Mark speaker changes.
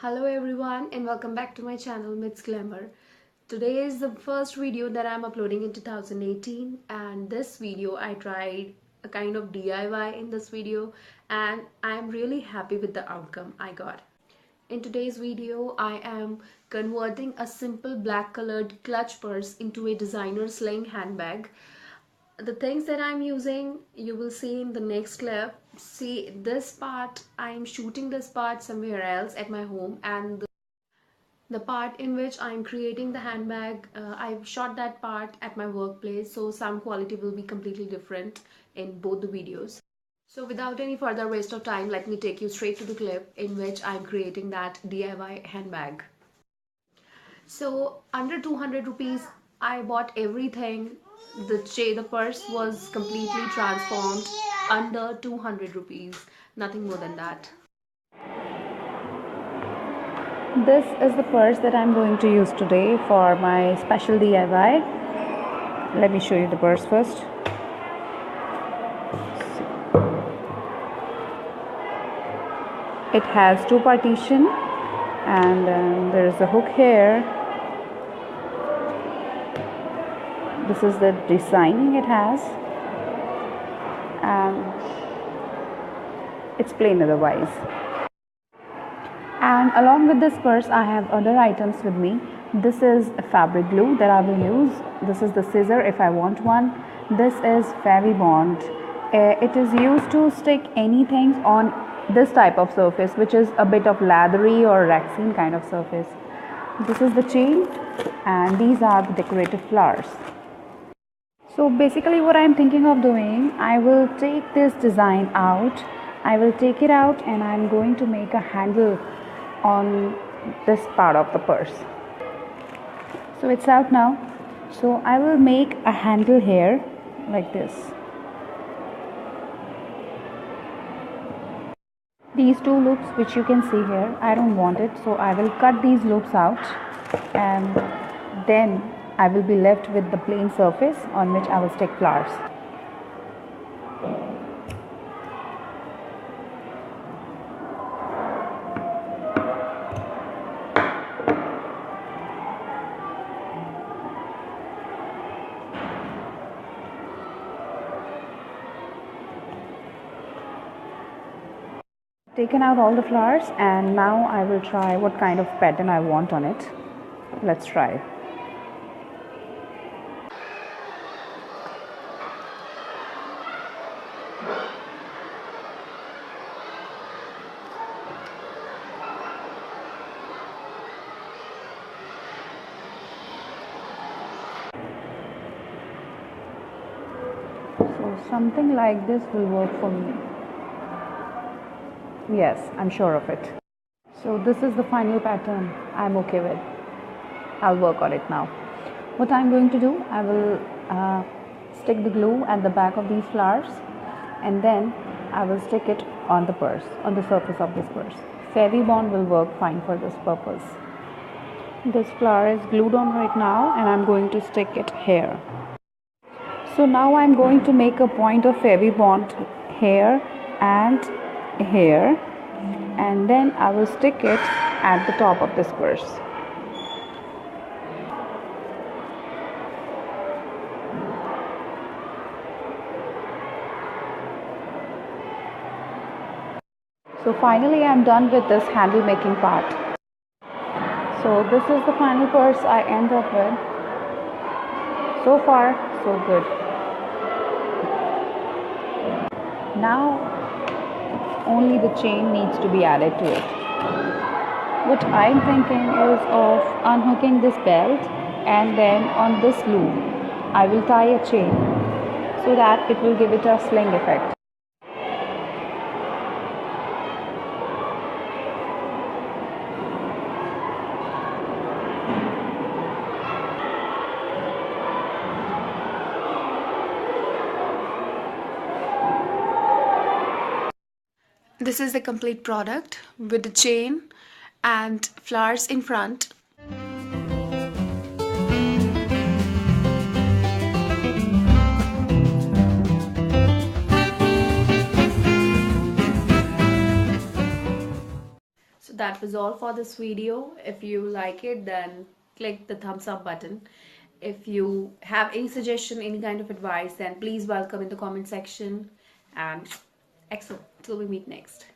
Speaker 1: Hello everyone and welcome back to my channel Myths Glamour. Today is the first video that I'm uploading in 2018, and this video I tried a kind of DIY in this video and I'm really happy with the outcome I got. In today's video I am converting a simple black colored clutch purse into a designer sling handbag. The things that I'm using you will see in the next clip. See, this part I'm shooting this part somewhere else at my home, and the part in which I'm creating the handbag, I've shot that part at my workplace, so sound quality will be completely different in both the videos. So without any further waste of time, let me take you straight to the clip in which I'm creating that DIY handbag. So under 200 rupees I bought everything. The purse was completely transformed under 200 rupees, nothing more than that.
Speaker 2: This is the purse that I'm going to use today for my special DIY. Let me show you the purse first. It has two partitions and there is a hook here. This is the designing it has, and it's plain otherwise. And along with this purse I have other items with me. This is fabric glue that I will use. This is the scissor if I want one. This is fevibond. It is used to stick anything on this type of surface, which is a bit of leathery or rexine kind of surface. This is the chain, and these are the decorative flowers. So basically what I'm thinking of doing, I will take this design out. I will take it out and I'm going to make a handle on this part of the purse. So it's out now. So I will make a handle here like this. These two loops which you can see here, I don't want it, so I will cut these loops out, and then I will be left with the plain surface on which I will stick flowers. Taken out all the flowers, and now I will try what kind of pattern I want on it. Let's try. So something like this will work for me. Yes, I'm sure of it. So this is the final pattern I'm okay with. I'll work on it now. What I'm going to do, I will stick the glue at the back of these flowers, and then I will stick it on the purse, on the surface of this purse. Fevibond will work fine for this purpose. This flower is glued on right now and I'm going to stick it here. So now I'm going to make a point of fevibond here and here, and then I will stick it at the top of this purse. So finally I'm done with this handle making part. So this is the final purse I end up with. So far so good. Now only the chain needs to be added to it. What I'm thinking is of unhooking this belt, and then on this loop I will tie a chain so that it will give it a sling effect.
Speaker 1: This is the complete product with the chain and flowers in front. So that was all for this video. If you like it, then click the thumbs up button. If you have any suggestion, any kind of advice, then please welcome in the comment section. And excellent, till we meet next.